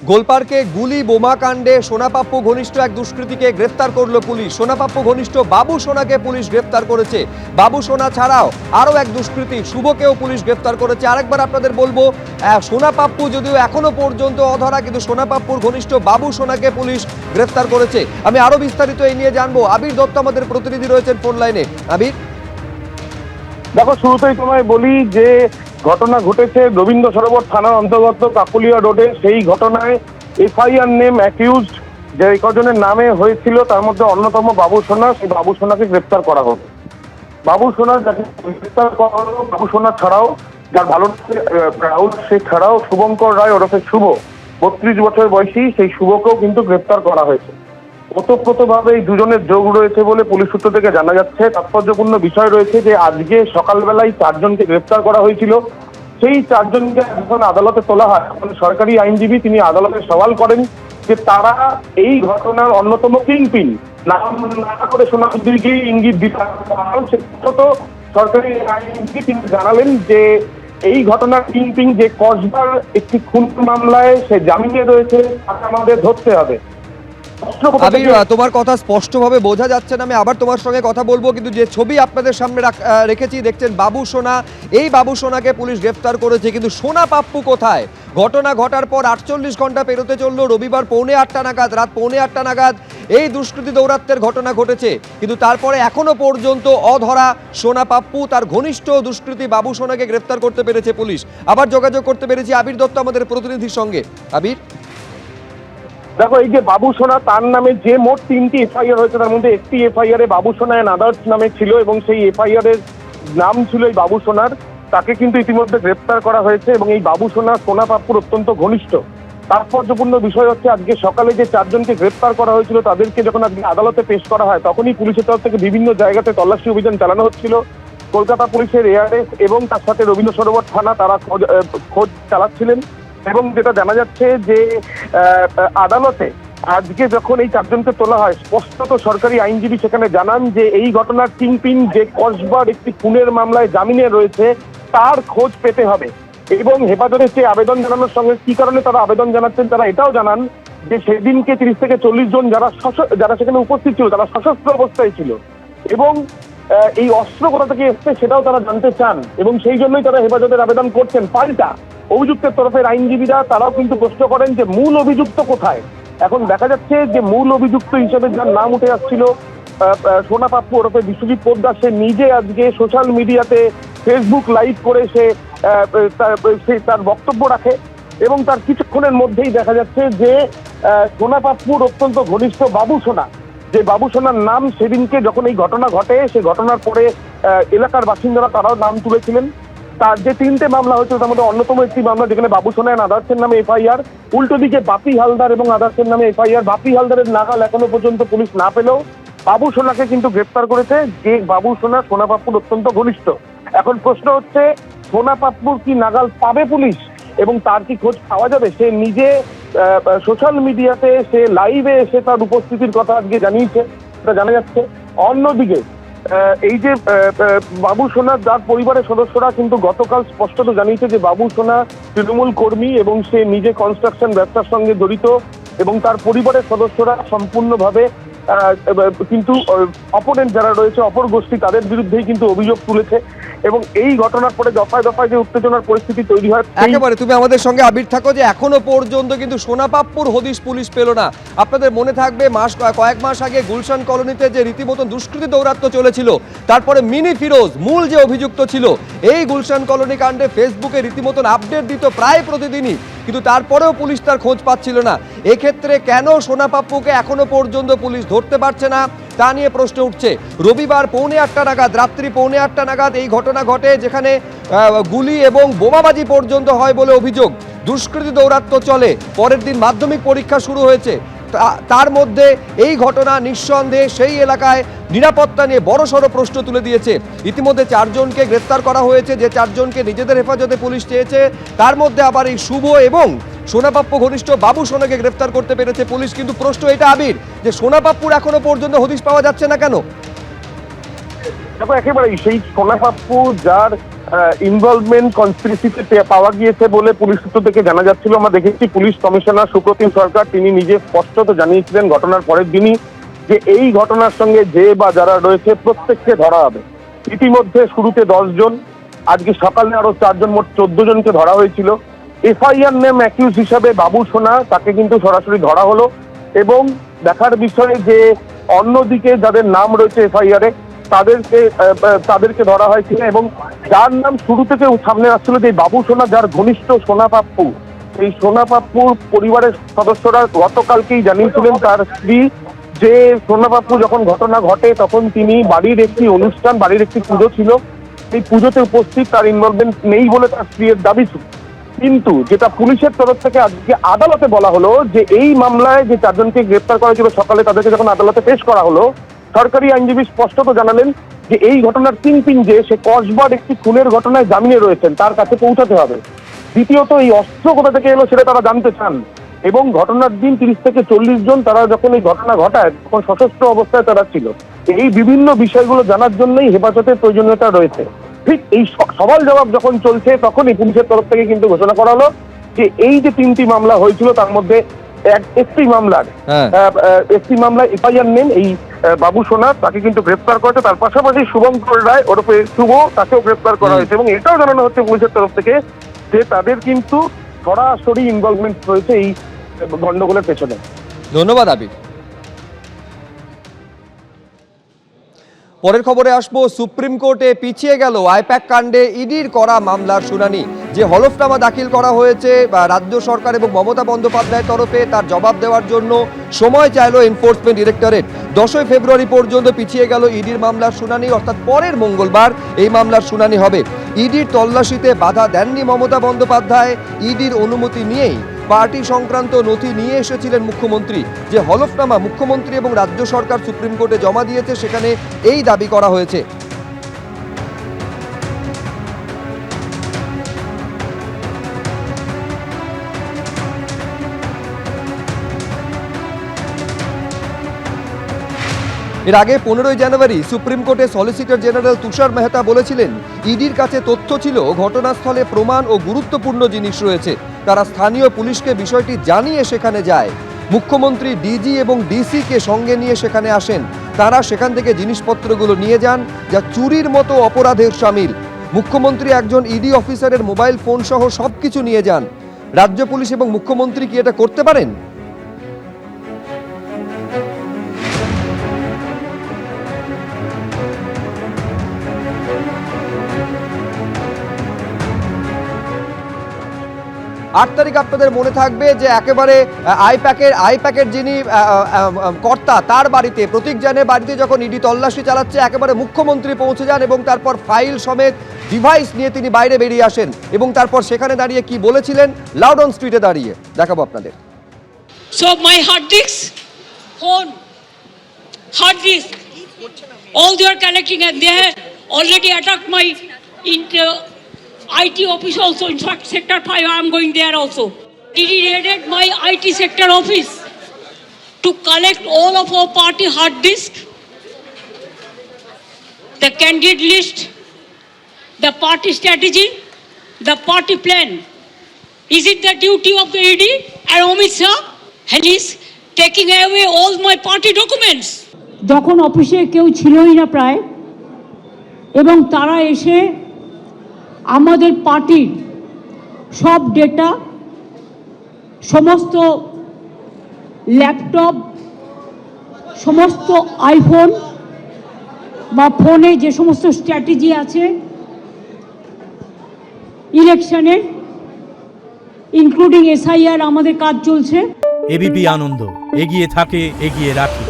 গোলপার্কে গুলি বোমা কাণ্ডে সোনাপাপ্পু ঘনিষ্ঠ এক দুষ্কৃতীকে গ্রেফতার করলো পুলিশ। সোনাপাপ্পু ঘনিষ্ঠ বাবু সোনাকে পুলিশ গ্রেফতার করেছে। বাবু সোনা ছাড়াও আরও এক দুষ্কৃতী শুভকেও পুলিশ গ্রেফতার করেছে। আরেকবার আপনাদের বলবো, সোনাপাপ্পু যদিও এখনো পর্যন্ত অধরা, কিন্তু সোনাপাপ্পুর ঘনিষ্ঠ বাবু সোনাকে পুলিশ গ্রেফতার করেছে। আমি আরো বিস্তারিত এই নিয়ে জানবো। আবির দত্ত আমাদের প্রতিনিধি রয়েছেন ফোন লাইনে। আবির, দেখো, শুরুতেই তোমায় বলি যে ঘটনা ঘটেছে রবীন্দ্র সরোবর থানার অন্তর্গত কাকুলিয়া রোডে। সেই ঘটনায় এফআইআর নেম অ্যাকিউজড যে কজনের নামে হয়েছিল তার মধ্যে অন্যতম বাবু সোনা। সেই বাবু সোনাকে গ্রেপ্তার করা হবে। বাবু সোনা যাকে গ্রেপ্তার করা হলো, বাবু সোনা ছাড়াও যার ভালো রাহুল সে ছাড়াও শুভঙ্কর রায় ওরফে শুভ, 32 বছর বয়সী, সেই শুভকেও কিন্তু গ্রেপ্তার করা হয়েছে। ওতপ্রোতভাবে এই দুজনের যোগ রয়েছে বলে পুলিশ সূত্র থেকে জানা যাচ্ছে। তাৎপর্যপূর্ণ বিষয় রয়েছে যে আজকে সকালবেলায় 4 জনকে গ্রেপ্তার করা হয়েছিল। সেই 4 জনকে যখন আদালতে তোলা হয় তখন সরকারি আইনজীবী তিনি আদালতে সওয়াল করেন যে তারা এই ঘটনার অন্যতম কিংপিন, নাম না করে সোনাদিকে ইঙ্গিত দিতে সরকারি আইনজীবী তিনি জানালেন যে এই ঘটনার কিংপিন যে কসবার একটি খুন মামলায় সে জামিনে রয়েছে, তাকে আমাদের ধরতে হবে। আবির, তোমার কথা স্পষ্টভাবে বোঝা যাচ্ছে না। আমি আবার তোমার সঙ্গে কথা বলবো, কিন্তু যে ছবি আপনাদের সামনে রেখেছি দেখছেন বাবু সোনা। এই বাবু সোনাকে পুলিশ গ্রেফতার করেছে, কিন্তু সোনাপাপ্পু কোথায়? ঘটনা ঘটার পর 48 ঘন্টা পেরোতে চললো। রবিবার পৌনে 8টা নাগাদ, রাত পৌনে 8টা নাগাদ এই দুষ্কৃতী দৌরাত্মের ঘটনা ঘটেছে, কিন্তু তারপরে এখনো পর্যন্ত অধরা সোনাপাপ্পু। তার ঘনিষ্ঠ দুষ্কৃতী বাবু সোনাকে গ্রেফতার করতে পেরেছে পুলিশ। আবার যোগাযোগ করতে পেরেছি আবির দত্ত আমাদের প্রতিনিধির সঙ্গে। আবির, দেখো, এই যে বাবু সোনা, তার নামে যে মোট 3টি এফআইআর হয়েছে তার মধ্যে একটি এফআইআর এ বাবু সোনা এন্ড আদার্স নামে ছিল এবং সেই এফআইআর এর নাম ছিল এই বাবু সোনার। তাকে কিন্তু ইতিমধ্যে গ্রেপ্তার করা হয়েছে এবং এই বাবু সোনা সোনাপাপ্পুর অত্যন্ত ঘনিষ্ঠ। তাৎপর্যপূর্ণ বিষয় হচ্ছে আজকে সকালে যে 4 জনকে গ্রেপ্তার করা হয়েছিল তাদেরকে যখন আজকে আদালতে পেশ করা হয় তখনই পুলিশের তরফ থেকে বিভিন্ন জায়গাতে তল্লাশি অভিযান চালানো হচ্ছিল। কলকাতা পুলিশের এআরএফ এবং তার সাথে রবীন্দ্র সরোবর থানা তারা খোঁজ চালাচ্ছিলেন। এবং যেটা জানা যাচ্ছে যে আদালতে আজকে যখন এই 4 জনকে তোলা হয়, স্পষ্টত সরকারি আইনজীবী সেখানে জানান যে এই ঘটনার কিংপিন যে কসবার একটি খুনের মামলায় জামিনে রয়েছে তার খোঁজ পেতে হবে। এবং হেফাজতের চেয়ে আবেদন জানানোর সঙ্গে কি কারণে তারা আবেদন জানাচ্ছেন তারা এটাও জানান যে সেদিনকে 30 থেকে 40 জন যারা সেখানে উপস্থিত ছিল তারা সশস্ত্র অবস্থায় ছিল এবং এই অস্ত্র কোথা থেকে এসছে সেটাও তারা জানতে চান এবং সেই জন্যই তারা হেফাজতের আবেদন করছেন। পাল্টা অভিযুক্তের তরফের আইনজীবীরা তারাও কিন্তু প্রশ্ন করেন যে মূল অভিযুক্ত কোথায়। এখন দেখা যাচ্ছে যে মূল অভিযুক্ত হিসেবে যার নাম উঠে আসছিল সোনাপাপ্পু ওরফে বিশ্বজিৎ পোদ্দার, সে নিজে আজকে সোশ্যাল মিডিয়াতে ফেসবুক লাইভ করে সে তার বক্তব্য রাখে এবং তার কিছুক্ষণের মধ্যেই দেখা যাচ্ছে যে সোনাপাপ্পুর অত্যন্ত ঘনিষ্ঠ বাবু সোনা, যে বাবু সোনার নাম সেদিনকে যখন এই ঘটনা ঘটে সে ঘটনার পরে এলাকার বাসিন্দারা তারাও নাম তুলেছিলেন। তার যে 3টে মামলা হয়েছে তার মধ্যে অন্যতম একটি মামলা যেখানে বাবু সোনা এন্ড আদার্সের নামে এফআইআর, উল্টো দিকে বাপি হালদার এবং আদার্সের নামে এফআইআর। বাপি হালদারের নাগাল এখনো পর্যন্ত পুলিশ না পেলেও বাবু সোনাকে কিন্তু গ্রেপ্তার করেছে, যে বাবু সোনা সোনাপাপ্পুর অত্যন্ত ঘনিষ্ঠ। এখন প্রশ্ন হচ্ছে সোনাপাপ্পুর কি নাগাল পাবে পুলিশ এবং তার কি খোঁজ পাওয়া যাবে? সে নিজে সোশ্যাল মিডিয়াতে সে লাইভে এসে তার উপস্থিতির কথা আজকে জানিয়েছে, এটা জানা যাচ্ছে। অন্যদিকে এই যে বাবু সোনা যার পরিবারের সদস্যরা কিন্তু গতকাল স্পষ্টত জানিয়েছে যে বাবু সোনা তৃণমূল কর্মী এবং সে নিজে কনস্ট্রাকশন ব্যবসার সঙ্গে জড়িত এবং তার পরিবারের সদস্যরা সম্পূর্ণভাবে কিন্তু অপোনেন্ট যারা রয়েছে অপর গোষ্ঠী তাদের বিরুদ্ধেই কিন্তু অভিযোগ তুলেছে এবং এই ঘটনার পরে দফায় দফায় যে উত্তেজনার পরিস্থিতি তৈরি হয়। একেবারে তুমি আমাদের সঙ্গে আবির থাকো যে এখনো পর্যন্ত কিন্তু সোনাপাপ্পুর হদিশ পুলিশ পেল না। আপনাদের মনে থাকবে কয়েক মাস আগে গুলশান কলোনিতে যে রীতিমতন দুষ্কৃতী দৌরাত্ম্য চলেছিল, তারপরে মিনি ফিরোজ মূল যে অভিযুক্ত ছিল এই গুলশান কলোনি কাণ্ডে ফেসবুকে রীতিমতন আপডেট দিত প্রায় প্রতিদিনই, কিন্তু তারপরেও পুলিশ তার খোঁজ পাচ্ছিল না। এক্ষেত্রে কেন সোনাপাপ্পুকে এখনো পর্যন্ত পুলিশ ধরতে পারছে না তা নিয়ে প্রশ্ন উঠছে। রবিবার পৌনে 8টা নাগাদ, রাত্রি পৌনে 8টা নাগাদ এই ঘটনা ঘটে যেখানে গুলি এবং বোমাবাজি পর্যন্ত হয় বলে অভিযোগ। দুষ্কৃতী দৌরাত্ম্য চলে, পরের দিন মাধ্যমিক পরীক্ষা শুরু হয়েছে। তার মধ্যে এই ঘটনা নিঃসন্দেহে সেই এলাকায় নিরাপত্তা নিয়ে বড়সড় প্রশ্ন তুলে দিয়েছে। ইতিমধ্যে 4 জনকে গ্রেফতার করা হয়েছে, যে 4 জনকে নিজেদের হেফাজতে পুলিশ চেয়েছে তার মধ্যে আবার এই শুভ এবং সোনাপাপ্পু ঘনিষ্ঠ বাবু সোনাকে গ্রেফতার করতে পেরেছে পুলিশ। কিন্তু প্রশ্ন এটা আবির যে সোনাপাপ্পুর এখনো পর্যন্ত হদিশ পাওয়া যাচ্ছে না কেন? দেখো, একেবারেই সেই সোনাপাপ্পু যার ইনভলভমেন্ট কনস্পিরেসিতে পাওয়া গিয়েছে বলে পুলিশ সূত্র থেকে জানা যাচ্ছিল। আমরা দেখেছি পুলিশ কমিশনার সুপ্রতিম সরকার তিনি নিজে স্পষ্টত জানিয়েছিলেন ঘটনার পরের দিনই যে এই ঘটনার সঙ্গে যে বা যারা রয়েছে প্রত্যেককে ধরা হবে। ইতিমধ্যে শুরুতে 10 জন, আজকে সকালে আরো 4 জন, মোট 14 জনকে ধরা হয়েছিল। এফআইআর নেম অ্যাকিউজ হিসাবে বাবু সোনা, তাকে কিন্তু সরাসরি ধরা হলো। এবং দেখার বিষয়ে যে অন্যদিকে যাদের নাম রয়েছে এফআইআরে তাদেরকে ধরা হয়েছিল। এবং যার নাম শুরু থেকে সামনে আসছিল যে বাবু সোনা, যার ঘনিষ্ঠ সোনা পাপ্পু, এই সোনা পাপ্পুর পরিবারের সদস্যরা গতকালকেই জানিয়েছিলেন তার স্ত্রী যে সোনা পাপ্পু যখন ঘটনা ঘটে তখন তিনি বাড়ির একটি অনুষ্ঠান, বাড়ির একটি পুজো ছিল, এই পুজোতে উপস্থিত, তার ইনভলভমেন্ট নেই বলে তার স্ত্রীর দাবি ছিল। কিন্তু যেটা পুলিশের তরফ থেকে আজকে আদালতে বলা হলো যে এই মামলায় যে 4 জনকে গ্রেপ্তার করা ছিল, সকালে তাদেরকে যখন আদালতে পেশ করা হলো, সরকারি আইনজীবী স্পষ্টত জানালেন যে এই ঘটনার কিংপিন যে সে কসবার একটি খুনের ঘটনায় জামিনে রয়েছেন, তার কাছে পৌঁছাতে হবে। দ্বিতীয়ত এই অস্ত্র কোথা থেকে এলো সেটা তারা জানতে চান। এবং ঘটনার দিন 30 থেকে 40 জন তারা যখন এই ঘটনা ঘটায় তখন সশস্ত্র অবস্থায় তারা ছিল। এই বিভিন্ন বিষয়গুলো জানার জন্যই হেফাজতের প্রয়োজনীয়তা রয়েছে। ঠিক এই সওয়াল জবাব যখন চলছে তখনই পুলিশের তরফ থেকে কিন্তু ঘোষণা করা হলো যে এই যে 3টি মামলা হয়েছিল তার মধ্যে একটি মামলায় এফআইআর নেন এই বাবু সোনা, তাকে কিন্তু গ্রেপ্তার করেছে। তার পাশাপাশি শুভঙ্কর রায় ওরফে শুভ, তাকেও গ্রেপ্তার করা হয়েছে। এবং এটাও জানানো হচ্ছে পুলিশের তরফ থেকে যে তাদের কিন্তু সরাসরি ইনভলভমেন্ট রয়েছে এই গন্ডগোলের পেছনে। ধন্যবাদ আবির। পরের খবরে আসবো, সুপ্রিম কোর্টে পিছিয়ে গেল আইপ্যাক কাণ্ডে ইডির করা মামলার শুনানি। যে হলফনামা দাখিল করা হয়েছে রাজ্য সরকার এবং মমতা বন্দ্যোপাধ্যায়ের তরফে, তার জবাব দেওয়ার জন্য সময় চাইল এনফোর্সমেন্ট ডিরেক্টরেট। 10 ফেব্রুয়ারি পর্যন্ত পিছিয়ে গেল ইডির মামলার শুনানি, অর্থাৎ পরের মঙ্গলবার এই মামলার শুনানি হবে। ইডির তল্লাশিতে বাধা দেননি মমতা বন্দ্যোপাধ্যায়, ইডির অনুমতি নিয়েই পার্টি সংক্রান্ত নথি নিয়ে এসেছিলেন মুখ্যমন্ত্রী। যে হলফনামা মুখ্যমন্ত্রী এবং রাজ্য সরকার সুপ্রিম কোর্টে জমা দিয়েছে সেখানে এই দাবি করা হয়েছে। এর আগে 15 জানুয়ারি সুপ্রিম কোর্টে সলিসিটর জেনারেল তুষার মেহতা বলেছিলেন ইডির কাছে তথ্য ছিল, ঘটনাস্থলে প্রমাণ ও গুরুত্বপূর্ণ জিনিস রয়েছে, তারা স্থানীয় পুলিশকে বিষয়টি জানিয়ে সেখানে যায়। মুখ্যমন্ত্রী ডিজি এবং ডিসি কে সঙ্গে নিয়ে সেখানে আসেন, তারা সেখান থেকে জিনিসপত্রগুলো নিয়ে যান যা চুরির মতো অপরাধের শামিল। মুখ্যমন্ত্রী একজন ইডি অফিসারের মোবাইল ফোন সহ সবকিছু নিয়ে যান। রাজ্য পুলিশ এবং মুখ্যমন্ত্রী কি এটা করতে পারেন? 8 তারিখ আপনাদের মনে থাকবে যে একেবারে আইপ্যাকের যিনি কর্তা, তার বাড়িতে, প্রতীক জানের বাড়িতে যখন ইডি তল্লাশি চালাচ্ছে, একেবারে মুখ্যমন্ত্রী পৌঁছে যান এবং তারপর ফাইল সমেত ডিভাইস নিয়ে তিনি বাইরে বেরিয়ে আসেন। এবং তারপর সেখানে দাঁড়িয়ে কি বলেছিলেন লাউডন স্ট্রিটে দাঁড়িয়ে দেখাবো আপনাদের। So my hard disk, phone, hard disk, all they are collecting, and they have already attacked my IT office also. In fact, Sector 5, I am going there also. He raided my IT sector office to collect all of our party hard disk, the candidate list, the party strategy, the party plan. Is it the duty of the ED and Amit Shah? And he's taking away all my party documents. যখন অফিসে কেউ ছিলই না প্রায়, এবং তারা এসে আমাদের পার্টির সব ডেটা, সমস্ত ল্যাপটপ, সমস্ত আইফোন বা ফোনে যে সমস্ত স্ট্র্যাটেজি আছে ইলেকশনের, ইনক্লুডিং SIR, আমাদের কাজ চলছে। এবিপি আনন্দ, এগিয়ে থাকে, এগিয়ে রাখে।